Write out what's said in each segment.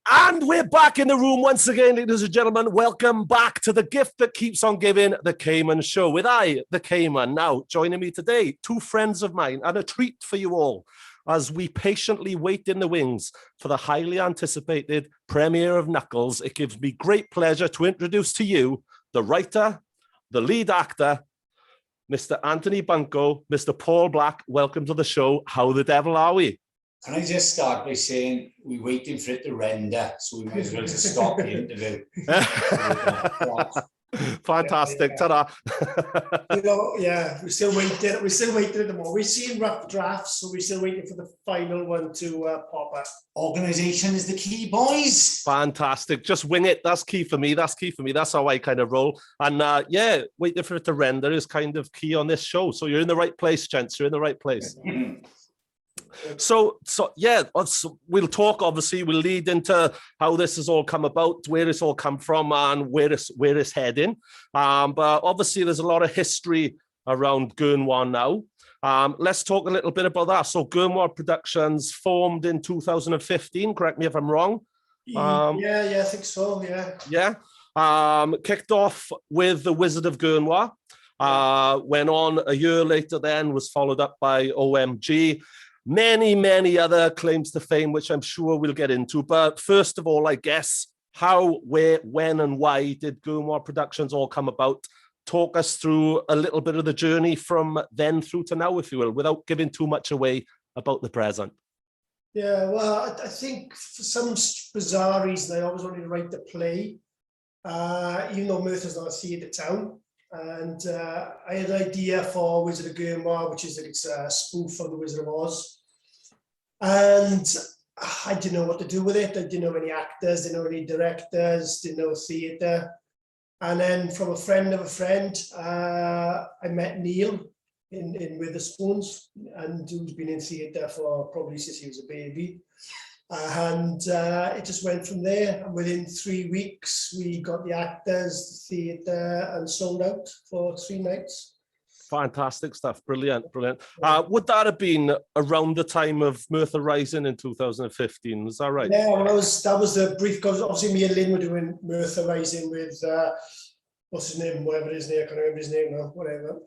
And we're back in the room once again, ladies and gentlemen. Welcome back to the gift that keeps on giving, the Cayman Show. With I, the Cayman. Now, joining me today, two friends of mine, and a treat for you all as we patiently wait in the wings for the highly anticipated premiere of Knuckles. It gives me great pleasure to introduce to you the writer, the lead actor, Mr. Anthony Bunko, Mr. Paul Black. Welcome to the show. How the devil are we? Can I just start by saying we're waiting for it to render, so we might as well just stop the interview. Fantastic. Ta-da. You know, yeah, we're still waiting. We're still waiting at the moment. We've seen rough drafts, so we're still waiting for the final one to pop up. Organisation is the key, boys. Fantastic. Just wing it. That's key for me. That's key for me. That's how I kind of roll. And yeah, waiting for it to render is kind of key on this show. So you're in the right place, gents. You're in the right place. So yeah, we'll talk. Obviously, we'll lead into how this has all come about, where it's all come from, and where it's heading. But obviously, there's a lot of history around Gurnwah now. Let's talk a little bit about that. So, Gurnwah Productions formed in 2015. Correct me if I'm wrong. Yeah, I think so. Yeah. Kicked off with The Wizard of Gurnwah. Went on a year later. Then was followed up by OMG. Many other claims to fame, which I'm sure we'll get into. But first of all, I guess, how, where, when, and why did Gurnwah Productions all come about? Talk us through a little bit of the journey from then through to now, if you will, without giving too much away about the present. Yeah, well, I think for some bizarre reason, I always wanted to write the play, even though Merthyr's not a theatre town. And I had an idea for Wizard of Gurnwah, which is a spoof of the Wizard of Oz. And I didn't know what to do with it. I didn't know any actors, didn't know any directors, didn't know theatre. And then from a friend of a friend, I met Neil in Witherspoons, and who's been in theatre for probably since he was a baby. And it just went from there. And within 3 weeks, we got the actors, the theatre, and sold out for 3 nights. Fantastic stuff. Brilliant. Would that have been around the time of Merthyr Rising in 2015? Is that right? Yeah, well, that was the brief, because obviously me and Lynn were doing Merthyr Rising with, what's his name, whatever his name, I can't remember his name now, whatever.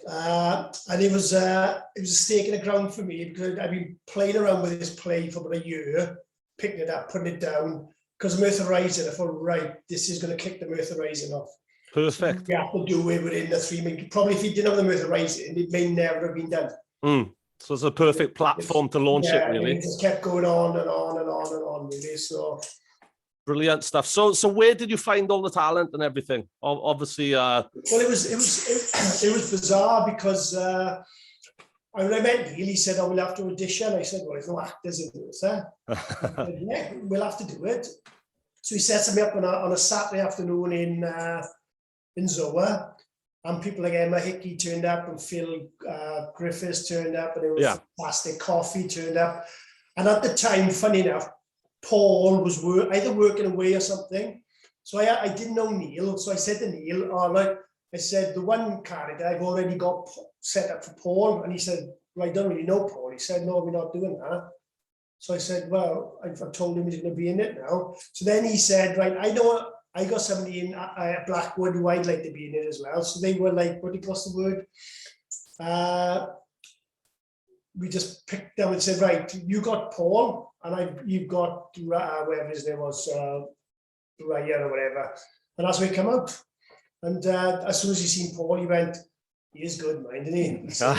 And it was a stake in the ground for me, because I've been playing around with this play for about a year, picking it up, putting it down, because Merthyr Rising, I thought, right, this is going to kick the Merthyr Rising off. Perfect. We have to do it within the 3 minutes. Probably if you didn't have the Merthyr Rising, it may never have been done. So it's a perfect platform to launch it, really. It just kept going on and on and on and on, really. So brilliant stuff. So where did you find all the talent and everything? Obviously, well, it was bizarre, because when I met Neil, he said, "Oh, we'll have to audition." I said, "Well, there's no actors in this, huh?" Said, yeah, we'll have to do it. So he sets me up on a Saturday afternoon in Zoa, and people like Emma Hickey turned up, and Phil Griffiths turned up, and it was fantastic. Coffee turned up, and at the time, funny enough, Paul was either working away or something. So I didn't know Neil, so I said to Neil, I said, the one character I've already got set up for Paul, and he said, well, I don't really know Paul. He said, no, we're not doing that. So I said, well, I've told him he's going to be in it now. So then he said, right, I know I got somebody in Blackwood who I'd like to be in it as well. So they were like, what's the word? We just picked them and said, right, you got Paul, and you've got whatever his name was, Ryan or whatever. And that's where he came out. And as soon as he seen Paul, he went, he is good, mind, isn't he? So,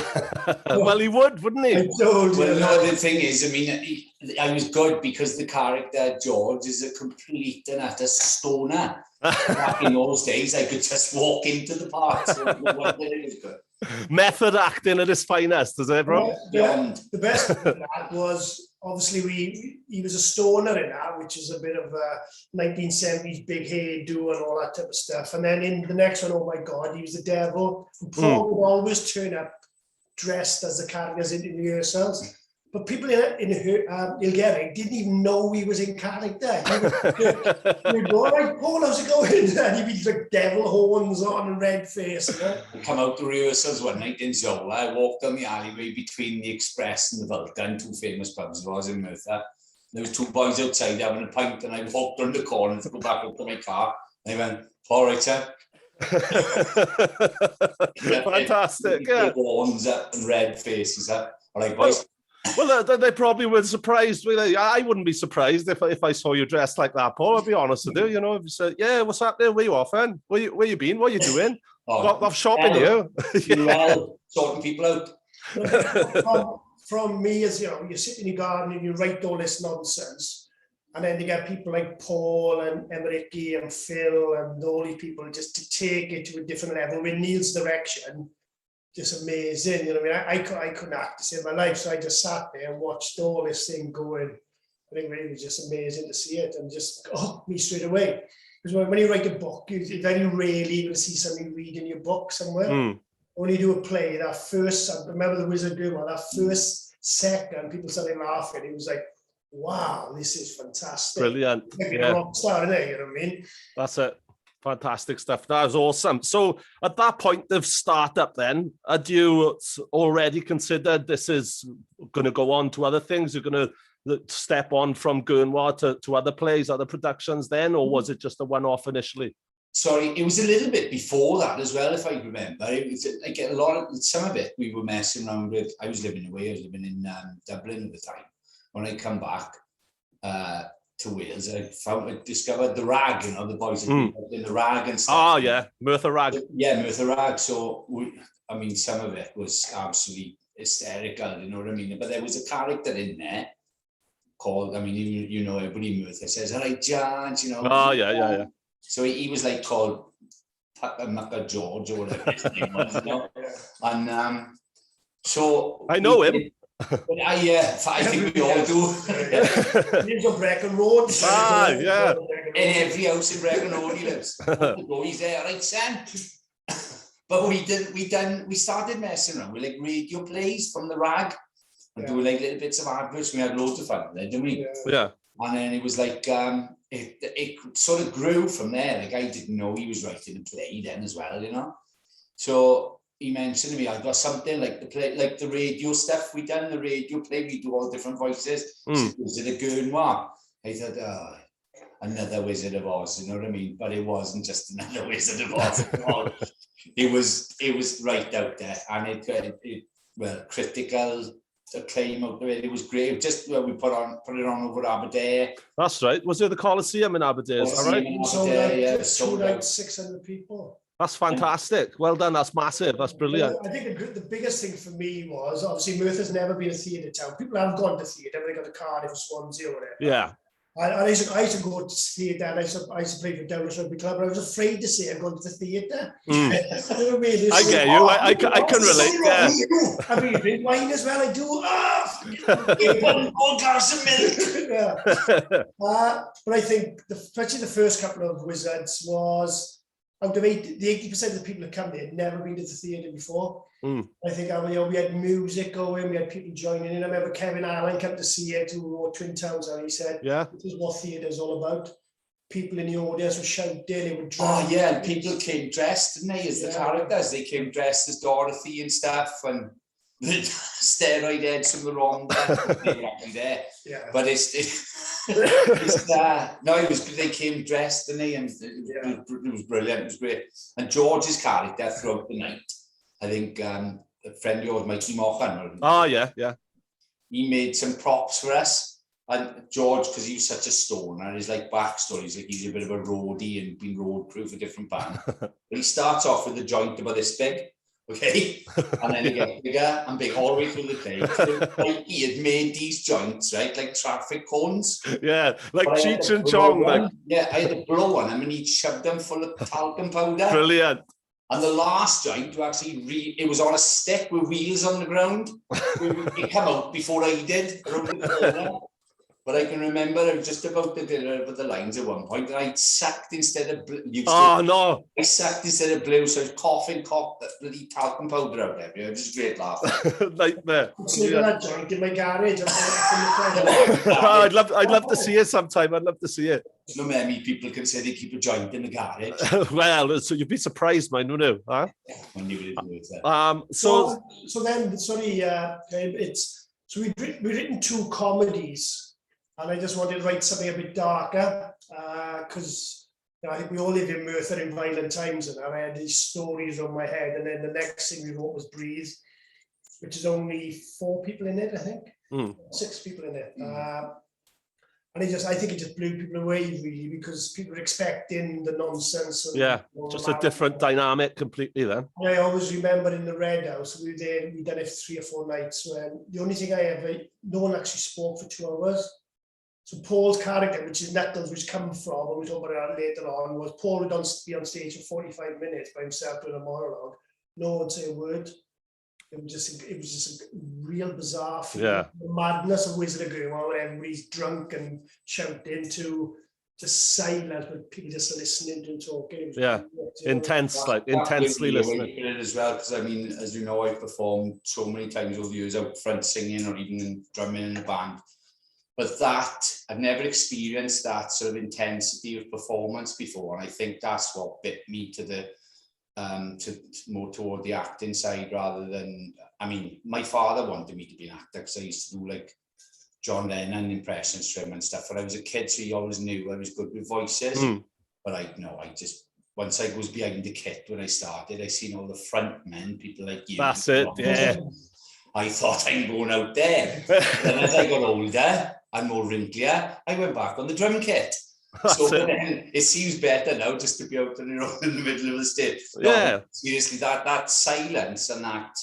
well, he would, wouldn't he? I told you. Well, no, the thing is, I mean, I was good because the character George is a complete and utter stoner. Back in those days, I could just walk into the park. So it was good. Method acting at its finest, is it, bro? Yeah, the best of that was, obviously, he was a stoner in that, which is a bit of a 1970s big hairdo and all that type of stuff. And then in the next one, oh my God, he was the devil. And Paul would always turn up dressed as the characters in rehearsals. But people in Ilgeric didn't even know he was in character. He'd go, all right, Paul, how's it going? And he'd be like devil horns on and red face. You know? I come out to rehearsals one night in Zola. I walked down the alleyway between the Express and the Vulcan, two famous pubs was in Merthyr. There was two boys outside having a pint, and I walked around the corner to go back up to my car. And I went, all right, sir. Fantastic. Yeah. Horns up and red faces up. All right, boys. Well, they probably were surprised. I wouldn't be surprised if I saw you dressed like that, Paul. I'll be honest with you. You know, if you said, "Yeah, what's happening? Where you off, man? Where you been? What are you doing? I've shopping here." Well, sorting people out. From me, as you know, you sit in your garden and you write all this nonsense, and then you get people like Paul and Emmerich and Phil and all these people just to take it to a different level with Neil's direction. Just amazing, you know. I mean, I couldn't act to save my life, so I just sat there and watched all this thing going. I think it was just amazing to see it and just hooked me straight away. Because when you write a book, you very rarely will see something read in your book somewhere. When you do a play, that first, I remember the Wizard Gurnwah, that first second, people started laughing. It was like, wow, this is fantastic. Brilliant. Like a rock star, isn't it? You know what I mean? That's it. Fantastic stuff. That was awesome. So at that point of startup then, had you already considered this is going to go on to other things? You're going to step on from Gurnwah to other plays, other productions then, or was it just a one-off initially? Sorry, it was a little bit before that as well, if I remember. It was like a lot of, some of it we were messing around with. I was living away, I was living in Dublin at the time. When I come back to Wales, I discovered the rag, you know, the boys in the rag and stuff. Oh yeah, Merthyr rag. Yeah, Merthyr rag. So I mean, some of it was absolutely hysterical, you know what I mean? But there was a character in there called, I mean, you know, everybody in Merthyr says, all right, George, you know. Oh yeah. So he was like called Mucker George or whatever his name was, you know. And so I know him. I think we all do. Lives on Brecon Road. Yeah. In every house in Brecon Road he lives. He's there, right, son? But we started messing around with like radio plays from the rag and doing like little bits of adverts. We had loads of fun there, didn't we? Yeah. And then it was like it sort of grew from there. Like I didn't know he was writing a play then as well, you know. So he mentioned to me, I've got something like the play, like the radio stuff we done, the radio play, we do all different voices. So was it a Gurnwah? I thought, oh, another Wizard of Oz, you know what I mean? But it wasn't just another Wizard of Oz at all. It was right out there, and it well, critical acclaim out there. It was great. It just we put it on over Aberdeen. That's right. Was it the Coliseum in Aberdeen? Is that right? Sold out 600 people. That's fantastic. Well done. That's massive. That's brilliant. I think the biggest thing for me was, obviously, Merthyr's never been a theatre town. People have gone to theatre. They got a Cardiff or Swansea or whatever. Yeah. And I used to go to theatre, and I used to play for Downers Rugby Club, but I was afraid to say I'm going to the theatre. I get you. I can relate. Yeah. I mean, drink wine as well. I do. One glass of milk. Yeah. But I think, especially the first couple of Wizards was, out of the 80% of the people that come there had never been to the theatre before. I think we had music going, we had people joining in. I remember Kevin Allen came to see it, who wrote Twin Towns, and he said, "Yeah, this is what theatre is all about." People in the audience were shouting, they were drunk. Oh yeah, and people came dressed, didn't they, as the characters? They came dressed as Dorothy and stuff, and the steroid heads from the wrong they were actually there. Yeah. But they came dressed, didn't they? And it was brilliant. It was great. And George's character throughout the night, I think a friend of yours, Mikey Mohan. Oh yeah. He made some props for us. And George, because he was such a stoner, his like backstory is like he's a bit of a roadie and been road crew for different bands. But he starts off with a joint about this big. Okay, and then he gets bigger and big all the way through the day. So he had made these joints, right, like traffic cones. Yeah, like Cheech and Chong. Like. Yeah, I had to blow on them and he shoved them full of talcum powder. Brilliant. And the last joint, to actually it was on a stick with wheels on the ground. It came out before I did. Around the corner. But I can remember I was just about to get over the lines at one point, and I sucked instead of blue. I sucked instead of blue, so I was coughing bloody talcum powder out there. It was a great laugh. Nightmare. That joint in my garage. I'd love to see it sometime. I'd love to see it. No many people can say they keep a joint in the garage. Well, so you'd be surprised, mind, wouldn't you? Huh? When you would do it. So then, sorry, we've written two comedies. and I just wanted to write something a bit darker because I think we all live in Merthyr in violent times, and I had these stories on my head. And then the next thing we wrote was Breathe, which is only 4 people in it, I think. 6 people in it. And I think it just blew people away, really, because people were expecting the nonsense. And, just a different dynamic completely then. And I always remember in the Red House, we done it 3 or 4 nights when the only thing no one actually spoke for 2 hours. So Paul's character, which is Knuckles, which come from, and we'll talk about that later on, was Paul would be on stage for 45 minutes by himself doing a monologue. No one would say a word. It was just a real bizarre feeling. Yeah. The madness of Wizard of Gurnwah, where everybody's drunk and shouting, to just silence, but people just listening to talking. Intense, like intensely listening. As well, because I mean, as you know, I've performed so many times over the years out front singing or even drumming in a band. But I've never experienced that sort of intensity of performance before, and I think that's what bit me to the more toward the acting side rather than. I mean, my father wanted me to be an actor because I used to do like John Lennon impressions for him and stuff when I was a kid, so he always knew I was good with voices. But I just once I was behind the kit when I started, I seen all the front men, people like you. That's it, yeah. I thought I'm going out there. Then as I got older and more wrinklier, I went back on the drum kit. So then it seems better now just to be out on your own in the middle of the stage. No, seriously, that silence and that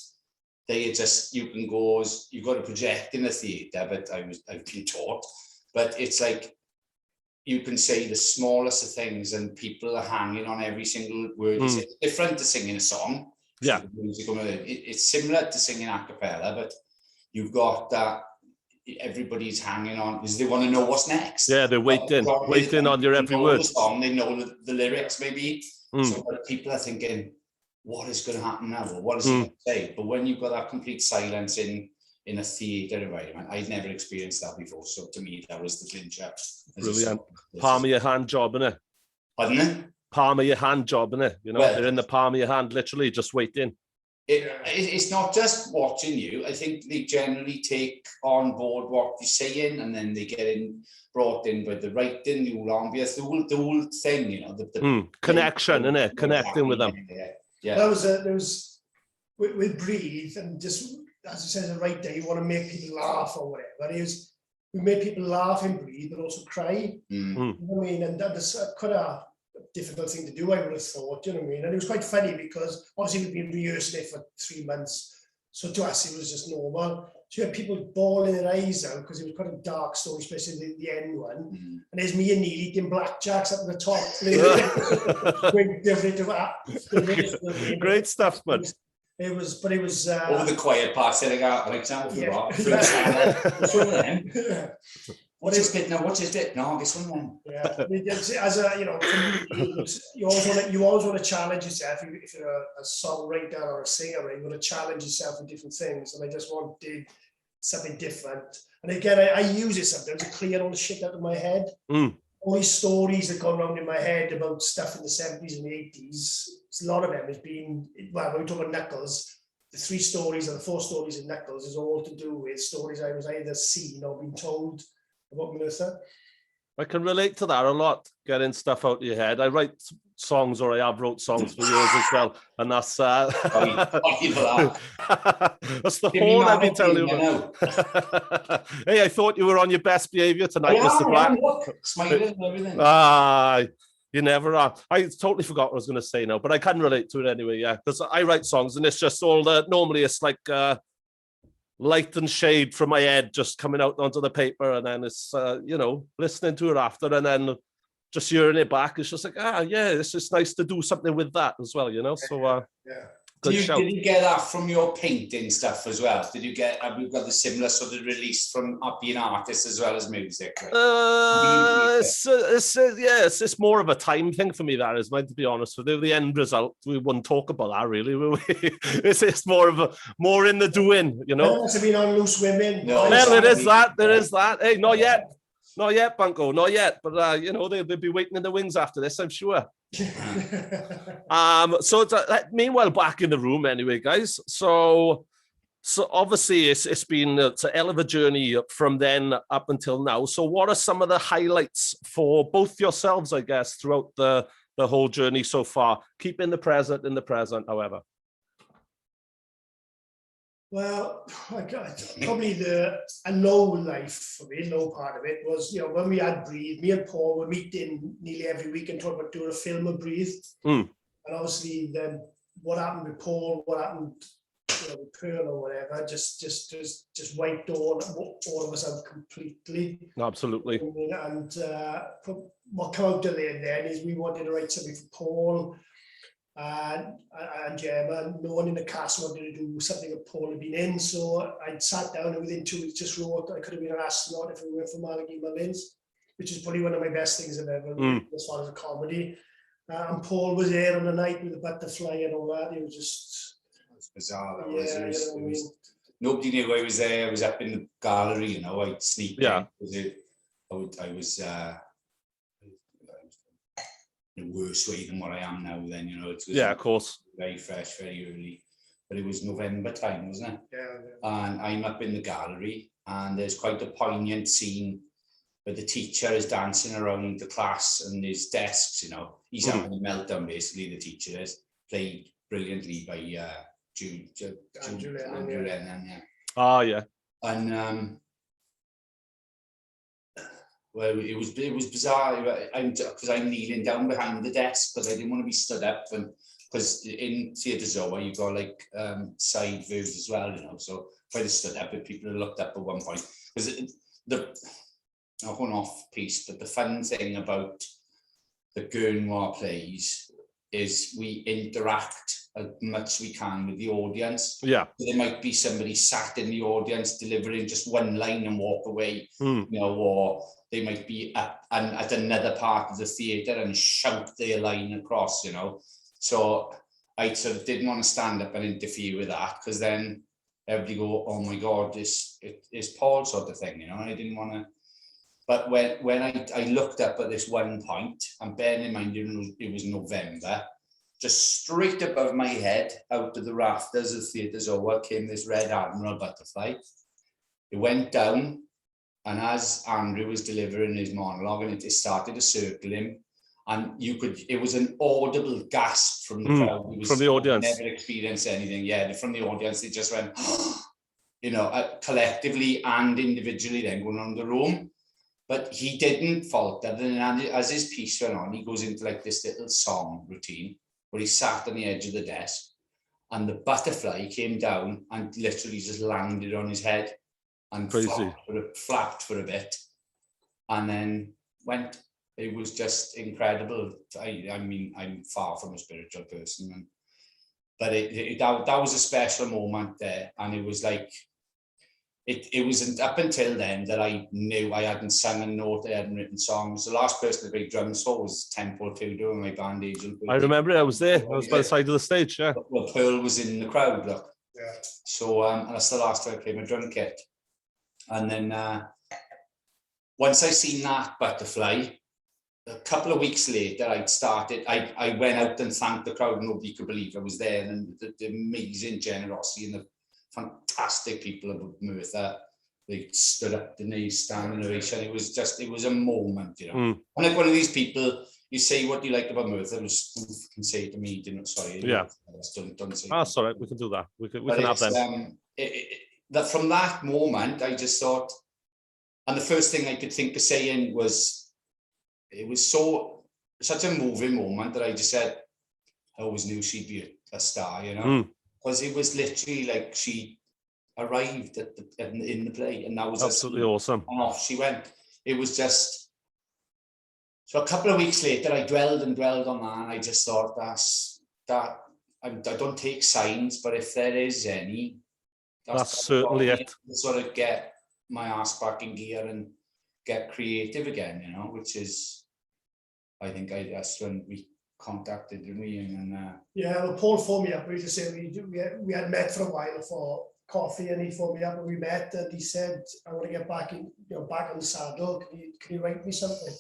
they just, you can go, you've got to project in a theatre, but I've been taught, but it's like you can say the smallest of things and people are hanging on every single word. It's different to singing a song. Yeah. It's similar to singing a cappella, but you've got that everybody's hanging on because they want to know what's next. Yeah, they're waiting on your every word. The song, they know the lyrics maybe. So people are thinking, what is going to happen now? Or what is he going to say? But when you've got that complete silence in a theatre environment, I'd never experienced that before. So to me, that was the clincher. Brilliant. Palm of your hand job, innit? Pardon it? Palm of your hand job, innit? You know, they're in the palm of your hand, literally just waiting. It's not just watching you. I think they generally take on board what you're saying, and then they get brought in by the writing, the whole ambience, the whole thing, you know. The connection, innit? Connecting with them. Yeah. There was with Breathe, and just as I said, the right day, you want to make people laugh or whatever. We made people laugh in Breathe, but also cry. You know what I mean? And that's quite a difficult thing to do, I would have thought, you know what I mean? And it was quite funny because obviously we've been rehearsing it for 3 months. So to us, it was just normal. So you had people bawling their eyes out because it was quite a dark story, especially the end one. And there's me and Neil eating blackjacks up at the top. Great stuff, man. It was over the quiet parts, setting out an example for rock. What's his bit now? What's his bit? No, this one then. Yeah, as a, you know, you always want to challenge yourself. If you're a songwriter or a singer, right, you want to challenge yourself with different things. And I just wanted something different. And again, I use it sometimes to clear all the shit out of my head. All these stories that go around in my head about stuff in the 70s and 80s. A lot of them has been, well, when we talk about Knuckles, the 3 stories or the 4 stories in Knuckles is all to do with stories I was either seen or been told about Merthyr. I can relate to that a lot, getting stuff out of your head. I write songs, or I have wrote songs for years as well, and that's that's the whole I've been telling you about. Hey, I thought you were on your best behaviour tonight, Mr. Black. Smiling and everything. You never are. I totally forgot what I was going to say now, but I can relate to it anyway, yeah, because I write songs and it's just all normally it's like light and shade from my head just coming out onto the paper, and then it's you know, listening to it after and then just hearing it back. It's just like, yeah, it's just nice to do something with that as well, you know. So did you get that from your painting stuff as well? Have you got the similar sort of release from being an artist as well as music? It's more of a time thing for me, that is, to be honest with you. The end result, we wouldn't talk about that really, will we? it's more in the doing, you know. Must have been on Loose Women. No, there is that. Hey, not yet, Bunko, not yet. But you know, they'll be waiting in the wings after this, I'm sure. So meanwhile, back in the room anyway, guys. So So obviously it's been a hell of a journey from then up until now. So what are some of the highlights for both yourselves, I guess, throughout the whole journey so far? Keeping the present in the present, however. Well, probably a low life for me, low part of it was, you know, when we had Breathe, me and Paul were meeting nearly every week and talking about doing a film of Breathe. And obviously then what happened with Paul, what happened, you know, with Pearl or whatever, just wiped all of us out completely. Absolutely. And what came out of there then is we wanted to write something for Paul and Gemma. No one in the cast wanted to do something that Paul had been in, so I sat down and within 2 weeks just wrote I could have been an astronaut if it weren't for Malachy Mullins, which is probably one of my best things I've ever written as far as a comedy. And Paul was there on the night with the butterfly and all that. It was just... It was bizarre. It was nobody knew I was there. I was up in the gallery, you know, I'd sneak in. I was in a worse way than what I am now then, you know. It was of course. Very fresh, very early. But it was November time, wasn't it? Yeah. And I'm up in the gallery and there's quite a poignant scene where the teacher is dancing around the class and his desks, you know. He's having a meltdown, basically, the teacher is, played brilliantly by Andrew Lennon, yeah. Oh, yeah. And well, it was bizarre because I'm kneeling down behind the desk because I didn't want to be stood up, and because in Theatre Zoa you've got like side views as well, you know. So if I'd have stood up, if people had looked up at one point, because a one-off piece, but the fun thing about the Gurnwah plays is we interact as much as we can with the audience. Yeah. So there might be somebody sat in the audience delivering just one line and walk away, you know, or they might be at another part of the theatre and shout their line across, you know. So I sort of didn't want to stand up and interfere with that, because then everybody go, oh my God, this is Paul sort of thing, you know. I didn't want to. But when I looked up at this one point, and bearing in mind it was November, just straight above my head, out of the rafters of Theatre Zoa, came this red admiral butterfly. It went down, and as Andrew was delivering his monologue, and it started to circle him, and it was an audible gasp from the crowd. From the audience. Never experienced anything. Yeah, from the audience, they just went, you know, collectively and individually, then going on the room. But he didn't falter. And as his piece went on, he goes into like this little song routine where he sat on the edge of the desk, and the butterfly came down and literally just landed on his head and flapped for a bit, and then went. It was just incredible. I mean, I'm far from a spiritual person, but that was a special moment there, and it was like, it wasn't up until then that I knew I hadn't sung a note, I hadn't written songs. The last person to play drums for was Temple Tudor and my band agent. I remember it. I was there. I was by the side of the stage, yeah. Well, Pearl was in the crowd, look. Yeah. So, and that's the last time I played my drum kit. And then once I seen that butterfly, a couple of weeks later, I went out and thanked the crowd. Nobody could believe I was there, and the amazing generosity and the fantastic people of Merthyr, they stood up, didn't they, standing ovation. It was a moment, you know. I'm like one of these people, you say what you like about Merthyr, just can say to me, you know, sorry. Yeah. Don't say. Ah, sorry, we can do that. We can have them. That from that moment, I just thought, and the first thing I could think of saying was, it was such a moving moment that I just said, I always knew she'd be a star, you know. Because it was literally like she arrived in the play, and that was absolutely awesome. And off she went. It was just, so a couple of weeks later, I dwelled on that, and I just thought I don't take signs, but if there is any, that's certainly it. To sort of get my ass back in gear and get creative again, you know, which is, I think that's when we contacted me, and yeah, well, Paul phoned me up. We just said we had met for a while for coffee, and he phoned me up and we met, and he said, I want to get back in, you know, back on the saddle. Can you write me something?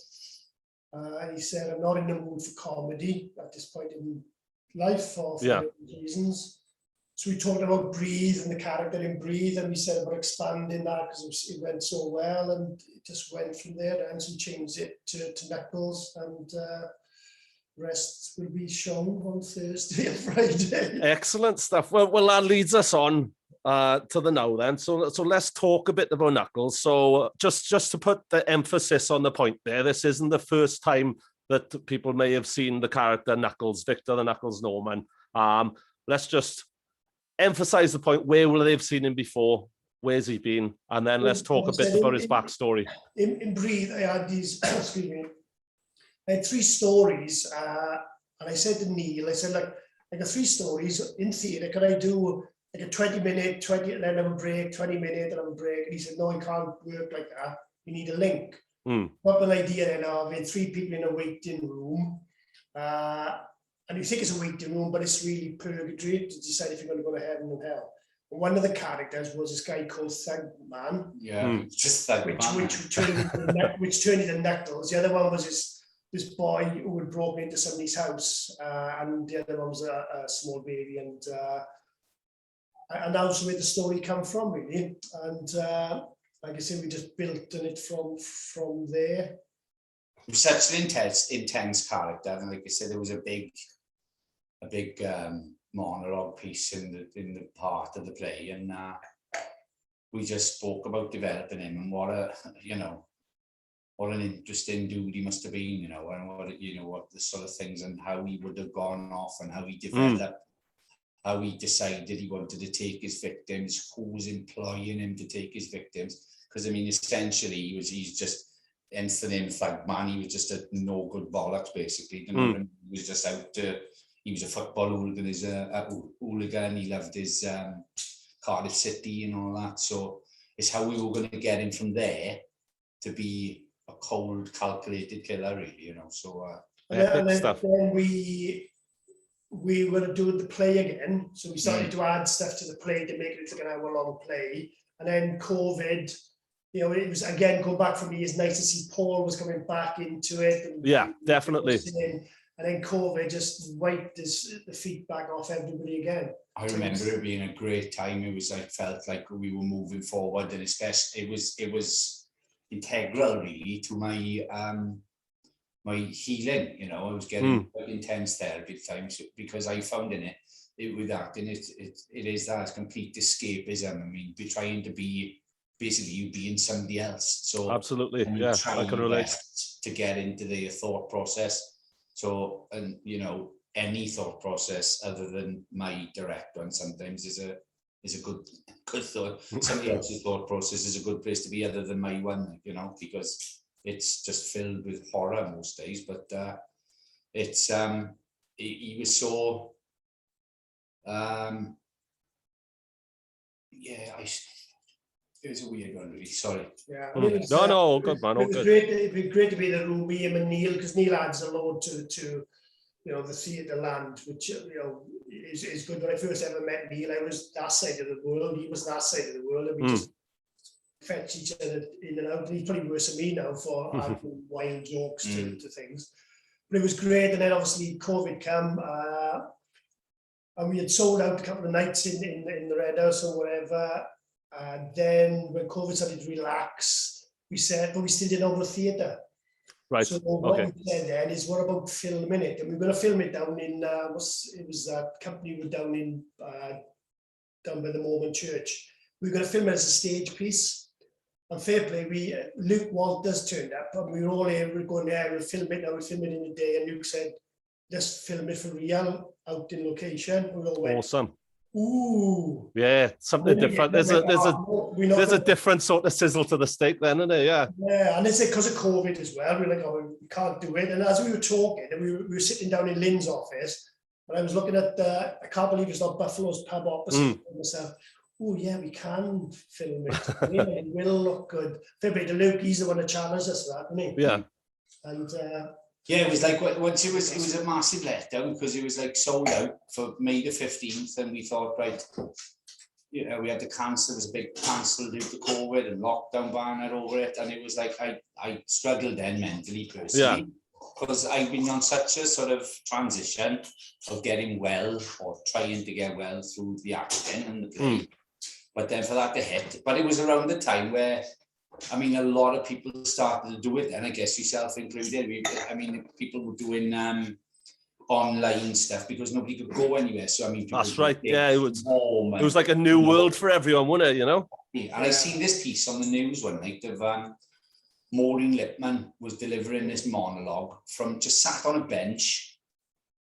And he said, I'm not in the mood for comedy at this point in life for reasons. So we talked about Breathe and the character in Breathe, and we said about expanding that because it went so well, and it just went from there. And so we changed it to Knuckles, and rest will be shown on Thursday and Friday. Excellent stuff. Well, that leads us on to the now then. So let's talk a bit about Knuckles. So just to put the emphasis on the point there, this isn't the first time that people may have seen the character Knuckles, Victor the Knuckles Norman. Let's just emphasize the point. Where will they've seen him before? Where's he been? And then let's talk a bit about his backstory. In Breathe, I had these, excuse me, I had 3 stories, and I said to Neil, I said, like, I got 3 stories in theatre. Can I do like a 20-minute, 20, and then have a break, 20-minute, and have a break? And he said, no, I can't work like that. You need a link. Got an idea then of having 3 people in a waiting room. And you think it's a waiting room, but it's really purgatory to decide if you're going to go to heaven or hell. And one of the characters was this guy called Thug Man. Yeah, just Thug Man. Which turned into Knuckles. The other one was this boy who had broken into somebody's house, and the other one was a small baby. And that's where the story come from, really. And like I said, we just built on it from there. It was such an intense character, and like I said, there was a big monologue piece in the part of the play, and we just spoke about developing him and what an interesting dude he must have been, and what the sort of things and how he would have gone off and how he developed, how he decided he wanted to take his victims, who was employing him to take his victims. Because I mean, essentially, he's just. Hence the name Thug Man. He was just a no good bollocks, basically. He was just out to. He was a football hooligan. He's a hooligan. He loved his Cardiff City and all that. So it's how we were going to get him from there to be a cold, calculated killer, really. So and then we were going to do the play again. So we started to add stuff to the play to make it like an hour-long play. And then COVID. It was, again, go back for me, it's nice to see Paul was coming back into it. And yeah, definitely. And then COVID just wiped the feet back off everybody again. I remember it being a great time. It was like, felt like we were moving forward, and especially it was integral, really, to my my healing. I was getting intense therapy at times because I found in it with acting, it is that complete escapism. I mean, trying to be. Basically, you being somebody else. So absolutely, yeah, I can relate to get into their thought process. So, and any thought process other than my direct one sometimes is a good thought. Somebody else's thought process is a good place to be other than my one, because it's just filled with horror most days. But it's he was so it was a weird one, really. Sorry. Yeah. No, good man. All good. It'd be great to be in the room with him and Neil, because Neil adds a lot to the theatre land, which is good. When I first ever met Neil, I was that side of the world. He was that side of the world, and we just fetch each other in and out. He's probably worse than me now for adding wild jokes to things. But it was great, and then obviously COVID come, and we had sold out a couple of nights in the Red House or whatever. Then when COVID started to relax, we said, but we still didn't have a theatre. Right. So what we said then is, what about filming it? And we were going to film it down in, it was that company was down by the Mormon church. We were going to film it as a stage piece. And fair play, Luke Walters turned up, and we were all here, we were going there, we'll film it now, we'll film it in a day. And Luke said, let's film it for real, out in location. We all went, awesome. Ooh, yeah, something different. There's a different sort of sizzle to the steak, then, isn't it? Yeah. Yeah, and it's because of COVID as well. We're like, oh, we can't do it. And as we were talking, and we were sitting down in Lynn's office, and I was looking at I can't believe it's not Buffalo's pub opposite myself. Oh yeah, we can film it. It will look good. Fair play to Luke. He's the one that challenged us for that, isn't he? Yeah. And. Yeah, it was like once it was a massive letdown, because it was like sold out for May the 15th, and we thought, right, we had to cancel. There was a big cancel due to COVID and lockdown banner over it, and it was like I struggled then mentally, personally, because I've been on such a sort of transition of getting well or trying to get well through the acting and the play. But then for that to hit, but it was around the time where, I mean, a lot of people started to do it, and I guess yourself included. I mean, people were doing online stuff because nobody could go anywhere. So I mean, that's right. Yeah, it was like a new world for everyone, wasn't it? You know. And I seen this piece on the news one night of Maureen Lipman was delivering this monologue from just sat on a bench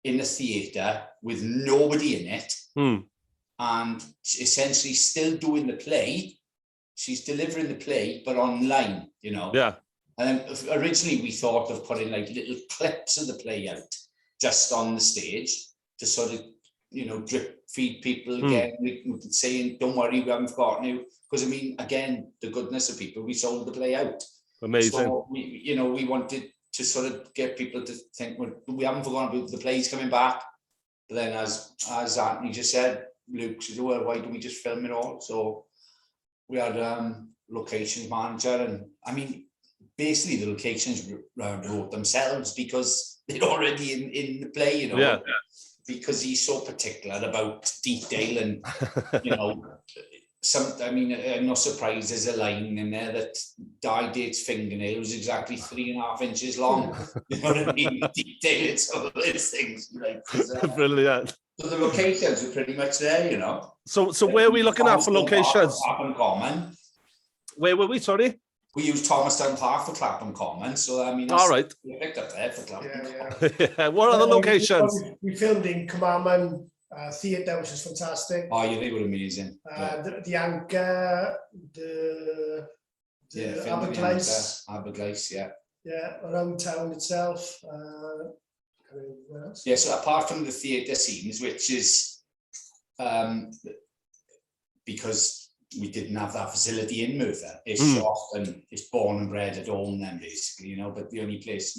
in the theatre with nobody in it, and essentially still doing the play. She's delivering the play, but online, you know. Yeah. And originally we thought of putting like little clips of the play out just on the stage to sort of, you know, drip feed people again. We could say, don't worry, we haven't forgotten you. Because I mean, again, the goodness of people, we sold the play out. Amazing. So we, you know, we wanted to sort of get people to think, well, we haven't forgotten about the play's coming back. But then as Anthony just said, Luke said, well, why don't we just film it all? So we had locations manager, and I mean, basically the locations wrote themselves because they're already in the play, you know. Yeah. Because he's so particular about detail and, you know, I mean, I'm not surprised there's a line in there that Di Date's fingernail was exactly 3.5 inches long. You know what I mean? Detail some of those things. Like, brilliant. So the locations are pretty much there, you know. So where are we looking at for locations? Clapham Common. Where were we, sorry? We used Thomastown Park for Clapham Common, so I mean, all right. We picked up there for Clapham. Yeah. What are the locations? We filmed in Common Theatre, which is fantastic. Oh, yeah, they were amazing. The Anchor, the Aberglace, yeah. Yeah, around town itself. Where else? Yeah, so apart from the theatre scenes, which is because we didn't have that facility in Merthyr. It's shot and it's born and bred at home then, basically, you know. But the only place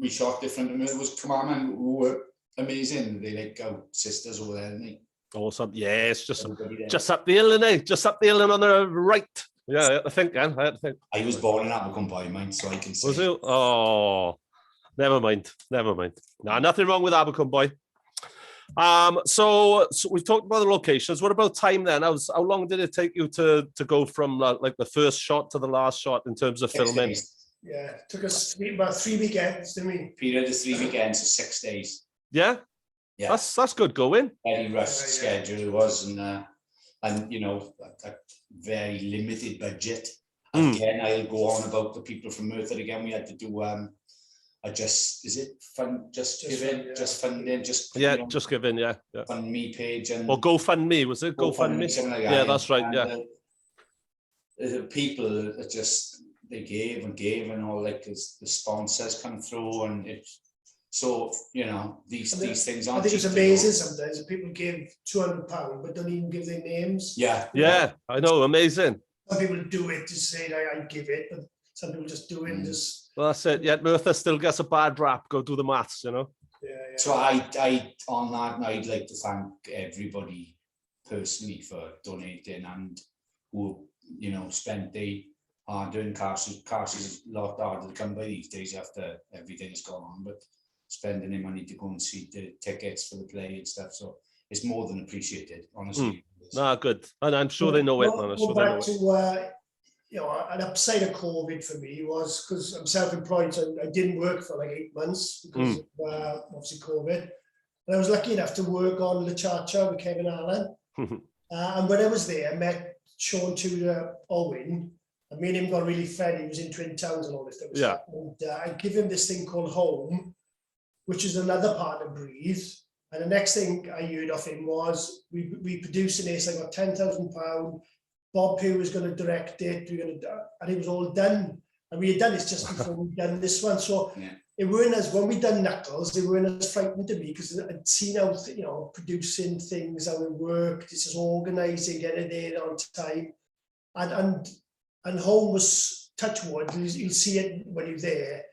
we shot different in Merthyr was Common, who were amazing. They like our sisters over there, didn't they? Awesome. Yeah, it's just up the hill, isn't it? Just up the hill and on the right. Yeah, I had to think, man. I had to think. I was born in Abercrombie, mine, so I can say. Was you? Oh, never mind. Nah, nothing wrong with Abercrombie. So we've talked about the locations. What about time then? How long did it take you to go from like the first shot to the last shot in terms of filming? Yeah, it took us about 3 weekends, didn't we? Period of 3 weekends, so 6 days. Yeah, yeah. That's good going. Very rushed schedule it was, and you know, a very limited budget. Again, I'll go on about the people from Merthyr again. We had to do just funding, just give in, yeah. Fund me page and or GoFundMe, was it GoFundMe? Something like that, yeah, that's right. Yeah, the people that just they gave and all, like the sponsors come through, and it's so, you know, these things aren't. I think it's amazing sometimes that people give £200 but don't even give their names. Yeah, I know, amazing. Some people do it to say I give it, but some people just do it and just. Well, that's it. Yet Merthyr still gets a bad rap. Go do the maths, you know. Yeah. So I on that, I'd like to thank everybody personally for donating and who, you know, spent their hard-earned cash. Cash is a lot harder to come by these days after everything has gone on, but spending their money to go and see the tickets for the play and stuff. So it's more than appreciated, honestly. Good, and I'm sure they know it, man. I'm sure they know it. You know, an upside of COVID for me was because I'm self-employed, so I didn't work for like 8 months because of obviously COVID. And I was lucky enough to work on La Cha-Cha with Kevin Allen. And when I was there, I met Sean Tudor Owen, and me and him got really friendly. He was in Twin Towns and all this stuff. And I give him this thing called Home, which is another part of Breathe. And the next thing I heard of him was we producing this. I got £10,000. Bob Pugh was going to direct it. And it was all done. And we had done this just before we done this one. So it weren't as, when we done Knuckles, they weren't as frightened to me because I'd seen how, you know, producing things, how it worked, it's just organising, getting it there on time. And Home was, touch wood, you'll see it when you're there,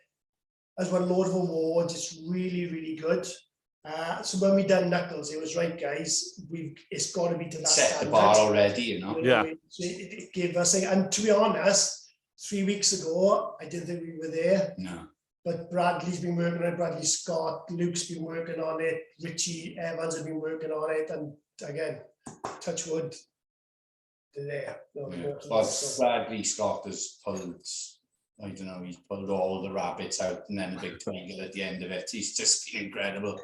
has won a load of awards. It's really, really good. So when we done Knuckles, it was right, guys. It's got to be to that set standard. The bar already, you know. Yeah. It gave us, and to be honest, 3 weeks ago, I didn't think we were there. No. but Bradley's been working on it, Bradley Scott, Luke's been working on it, Richie Evans have been working on it, and again, touch wood, they're there. But Bradley Scott has pulled, I don't know, he's pulled all the rabbits out and then a big twinkle at the end of it. He's just been incredible.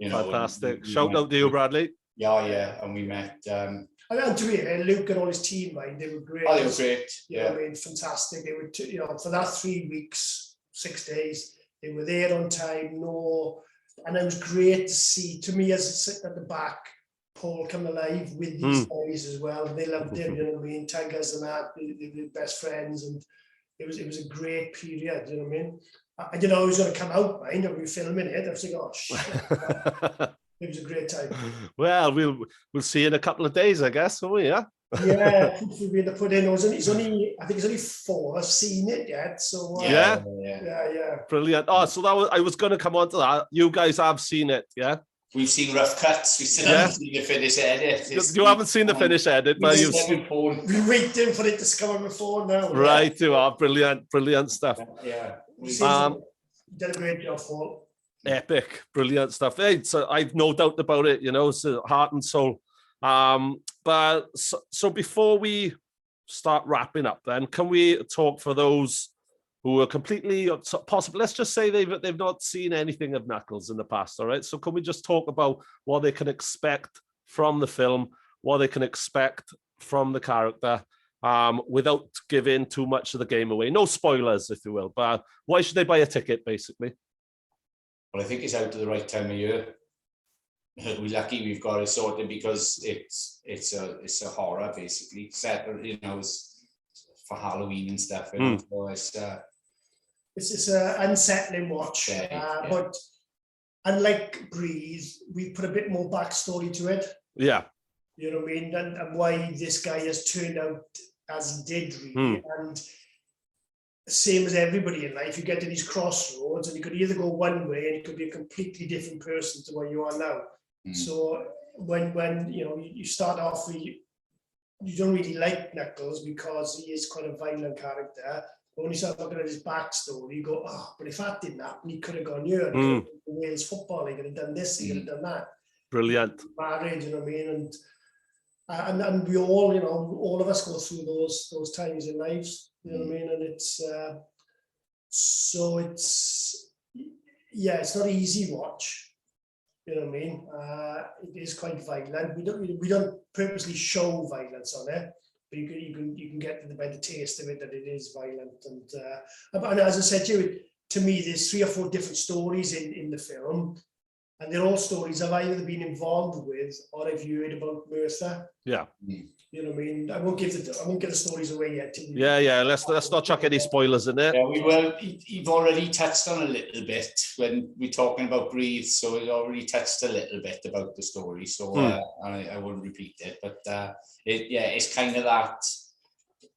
Yeah. Fantastic. Shout out to you, Bradley. Yeah, and we met. And to be fair, Luke and all his team, like, they were great. Oh, they were great. You know what I mean? Fantastic. They were, for that 3 weeks, 6 days, they were there on time. And it was great to see, to me, as I sit at the back, Paul come alive with these guys as well. They loved him, you know what I mean? Tigers and that, they were best friends, and it was a great period, you know what I mean? I didn't know it was going to come out, mind, and we were filming it. I was like, oh shit. It was a great time. Well, we'll see in a couple of days, I guess, will we? Yeah. Yeah, we've been to put in. It's only I think it's only 4 I've seen it yet. So yeah. Brilliant. Oh, so I was going to come on to that. You guys have seen it, yeah? We've seen rough cuts. We still haven't seen the finished edit. You haven't seen the finished edit, but you've seen. We're waiting for it to come on the phone now. Right, you are brilliant stuff. Yeah. You did a great job, Paul. Epic, brilliant stuff. Hey, so I've no doubt about it, so heart and soul. But so before we start wrapping up, then can we talk for those who are completely possible? Let's just say they've not seen anything of Knuckles in the past. All right. So can we just talk about what they can expect from the film, what they can expect from the character, without giving too much of the game away? No spoilers, if you will. But why should they buy a ticket, basically? Well, I think it's out at the right time of year. We're lucky we've got it sorted because it's a horror basically set, it's for Halloween and stuff. So it's an unsettling watch, but unlike Breathe, we put a bit more backstory to it. Yeah, you know what I mean, and why this guy has turned out as he did, really, and. Same as everybody in life, you get to these crossroads and you could either go one way and you could be a completely different person to where you are now. So when you start off with, you don't really like Knuckles because he is quite a violent character. But when you start looking at his backstory, you go, but if that didn't happen, he could have gone here. He could have done Wales football, he could have done this, he could have done that. Brilliant. Marriage, you know what I mean? And we all, all of us go through those times in lives. You know what I mean? And it's it's not an easy watch. You know what I mean? It is quite violent. We don't purposely show violence on it, but you can get by the taste of it that it is violent. And as I said to me, there's 3 or 4 different stories in the film, and they're all stories I've either been involved with or I've heard about Merthyr. Yeah. You know what I mean? I won't give the stories away yet. Yeah. Let's not chuck any spoilers in there. Yeah, we will. You've already touched on a little bit when we're talking about Breathe, so it already touched a little bit about the story. So I won't repeat it, but it's kind of that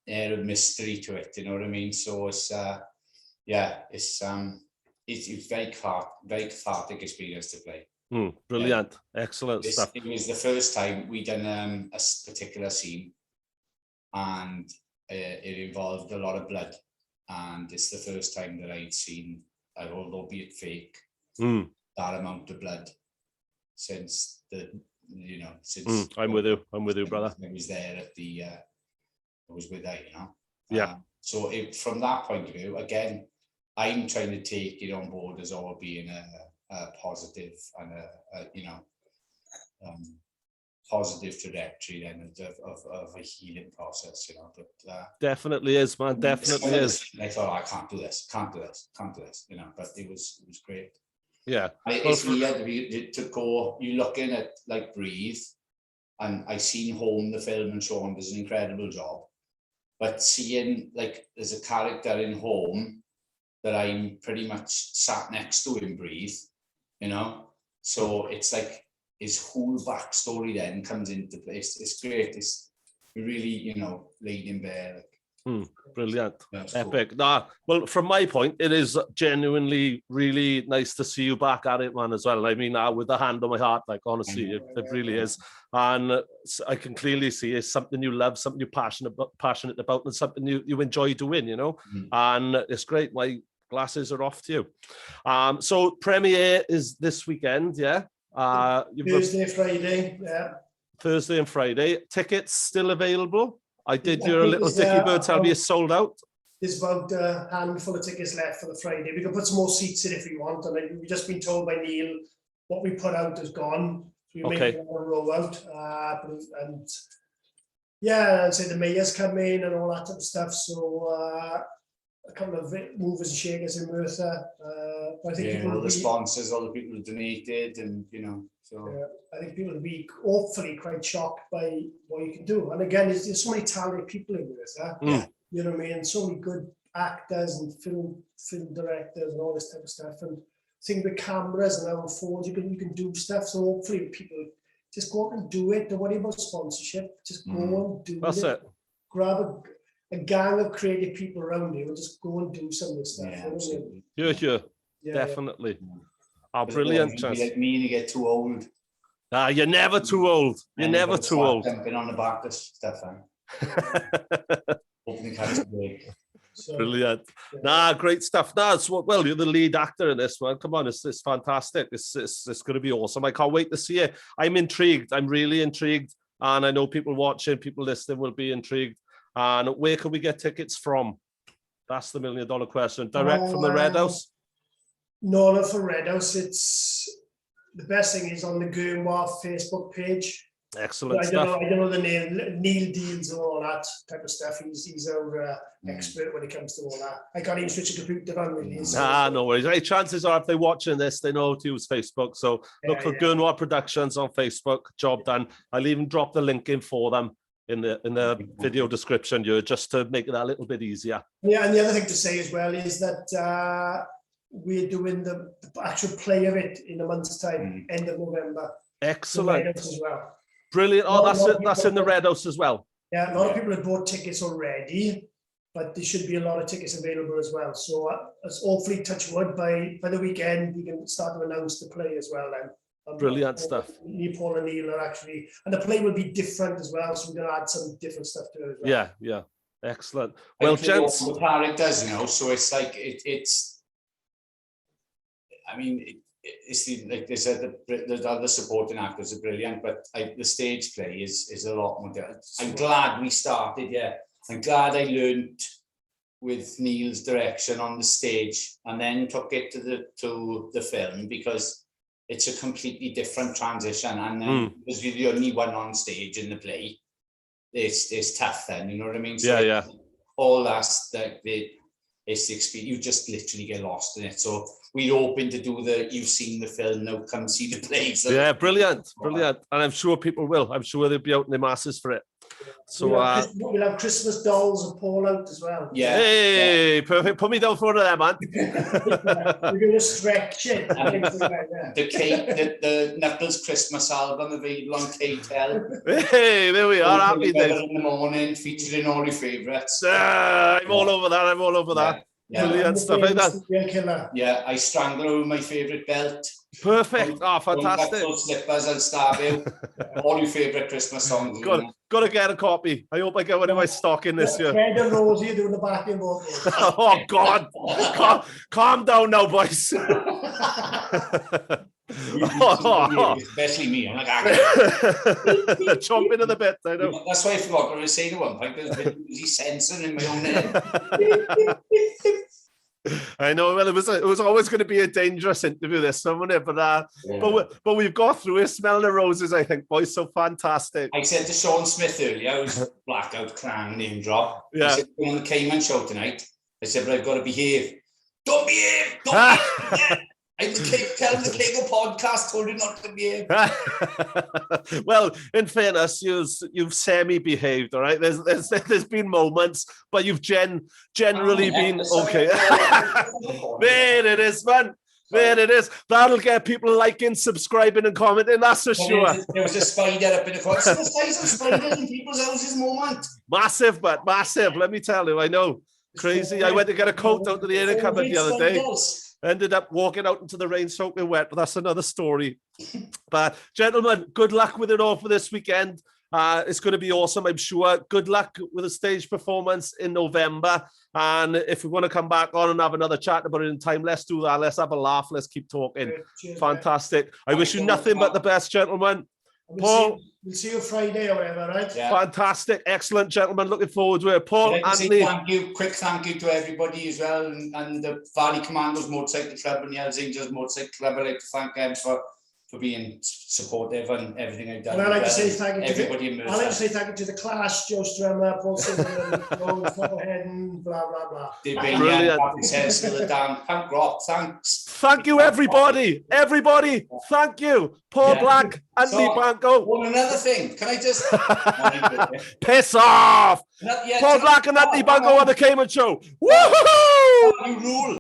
air of mystery to it. You know what I mean? So it's it's very cathartic experience to play. Brilliant. Excellent stuff. It was the first time we done a particular scene, and it involved a lot of blood, and it's the first time that I'd seen, although be it fake, that amount of blood since I'm with you, brother. I was there at the I was with that, Yeah. So from that point of view, again, I'm trying to take it on board as all being a positive and a positive trajectory then of a healing process, But definitely is, man. Definitely is. I thought I can't do this, but it was great. Yeah. It's weird to go. You looking at like Breathe, and I seen Home, the film, and Sean does an incredible job. But seeing like there's a character in Home that I'm pretty much sat next to in Breathe, so it's like his whole backstory then comes into place. It's great. It's really, laid in bare. Brilliant. Yeah, Epic. Cool. Well, from my point, it is genuinely really nice to see you back at it, man, as well. I mean, with the hand on my heart, like, honestly, it really is. And I can clearly see it's something you love, something you're passionate about, and something you enjoy doing, And it's great. glasses are off to you. So premiere is this weekend, yeah? Thursday, Friday, yeah. Thursday and Friday. Tickets still available? I did hear a little dicky bird tell me it's sold out. There's about a handful of tickets left for the Friday. We can put some more seats in if we want. And we've just been told by Neil what we put out is gone. So we make one roll out. And yeah, and say the mayor's come in and all that type of stuff. So a couple of movers and shakers in Merthyr. I think all the sponsors, all the people who donated, and so I think people will be hopefully quite shocked by what you can do. And again, there's so many talented people in Merthyr. You know what I mean? So many good actors and film directors and all this type of stuff. And things with cameras and our phones, you can do stuff. So hopefully people just go out and do it. Don't worry about sponsorship. Just go and do That's it. Grab a gang of creative people around you and just go and do some of this stuff. Yeah, absolutely. Yeah, definitely. Oh, brilliant. You like me and you get too old. You're never too old. You're never too old. Jumping on the back of stuff. Opening cards break. Brilliant. Great stuff. Well, you're the lead actor in this one. Come on, it's fantastic. It's going to be awesome. I can't wait to see it. I'm intrigued. I'm really intrigued. And I know people watching, people listening will be intrigued. And where can we get tickets from? That's the $1 million question. Direct from the Red House? No, not for Red House. It's the best thing is on the Gurnwah Facebook page. Excellent I don't know the name. Neil deals and all that type of stuff. He's our expert when it comes to all that. I can't even switch a computer on really. No worries. Hey, chances are if they're watching this, they know to use Facebook. So look for Gurnwah Productions on Facebook. Job done. I'll even drop the link in for them in the video description here, just to make it a little bit easier. Yeah, and the other thing to say as well is that we're doing the actual play of it in a month's time, end of November. Excellent. As well. Brilliant. That's in the Red House as well. Yeah, a lot of people have bought tickets already, but there should be a lot of tickets available as well. So hopefully, touch wood, by the weekend, we can start to announce the play as well then. Brilliant stuff. Paul and Neil are actually, and the play will be different as well, so we're going to add some different stuff to it as well. Yeah. Excellent. Well, gents, the characters, so it's like it's like they said, the other supporting actors are brilliant, but the stage play is a lot more. I'm glad we started. Yeah, I'm glad I learned with Neil's direction on the stage, and then took it to the film, because it's a completely different transition. And then because you're the only one on stage in the play, it's tough. Then you know what I mean. So all that's it's the experience. You just literally get lost in it. So we're hoping to do you've seen the film, now come see the play. So yeah, brilliant. And I'm sure people will. I'm sure they'll be out in the masses for it. So we'll have Christmas dolls and Paul out as well. Yeah. Hey, perfect. Put me down for one of them, man. We're going to stretch it. The Knuckles Christmas album available on KTEL. Hey, there we are. Happy days. In the morning, featuring all your favourites. I'm all over that. Yeah. Brilliant stuff like that. Yeah, I strangle her with my favourite belt. Perfect. Fantastic. Slippers and Starville. All your favourite Christmas songs. Got to get a copy. I hope I get one in my stocking this year. Fred and Rosie doing the backing vocals. Oh God! Calm down now, boys. Especially me. I'm like, jump into the bit. I know. That's why I forgot what I was saying at one point. Because he's censoring in my own head. I know. Well, it was always going to be a dangerous interview, this one, wasn't it? But we've got through it. Smell the roses, I think, boys. So fantastic. I said to Sean Smith earlier, I was blackout clang name drop. Yeah. I said, "Come on the Cayman show tonight." I said, "But I've got to behave." Don't behave. Don't behave. Tell him the Kegel podcast told you not to behave. Well, in fairness, you've semi-behaved, all right? There's been moments, but you've generally been okay. There it is, man. There it is. That'll get people liking, subscribing, and commenting. That's for sure. There was a spider up in the corner. The size of spiders in people's houses moment. Massive, but massive. Let me tell you, I know. Crazy. I went to get a coat out of the air cupboard the other day. Ended up walking out into the rain soaking wet, but that's another story. But gentlemen, good luck with it all for this weekend. It's going to be awesome, I'm sure. Good luck with the stage performance in November. And if we want to come back on and have another chat about it in time, let's do that. Let's have a laugh. Let's keep talking. Cheers, fantastic. I wish you nothing but the best, gentlemen. Paul, we'll see you Friday or whatever, right? Yeah. Fantastic, excellent, gentlemen. Looking forward to it. Paul, I'd like to say Anthony. thank you, quick thank you to everybody as well, and the Valley Commandos Motorcycle Club and the Hells Angels Motorcycle Club. I'd like to thank them for being supportive and everything I've done. And I'd like to say thank you everybody in I'd like to say thank you to the Clash, Joe Strummer, Paul Singer, Forehead, and blah blah blah. They've been punk rock. Thanks. Thank you, everybody. Everybody, thank you. Paul Black, Anthony Bunko. One another thing. Can I just piss off? Not yet. Paul Black and Anthony Bunko on the Cayman Show. Woohoo! You rule.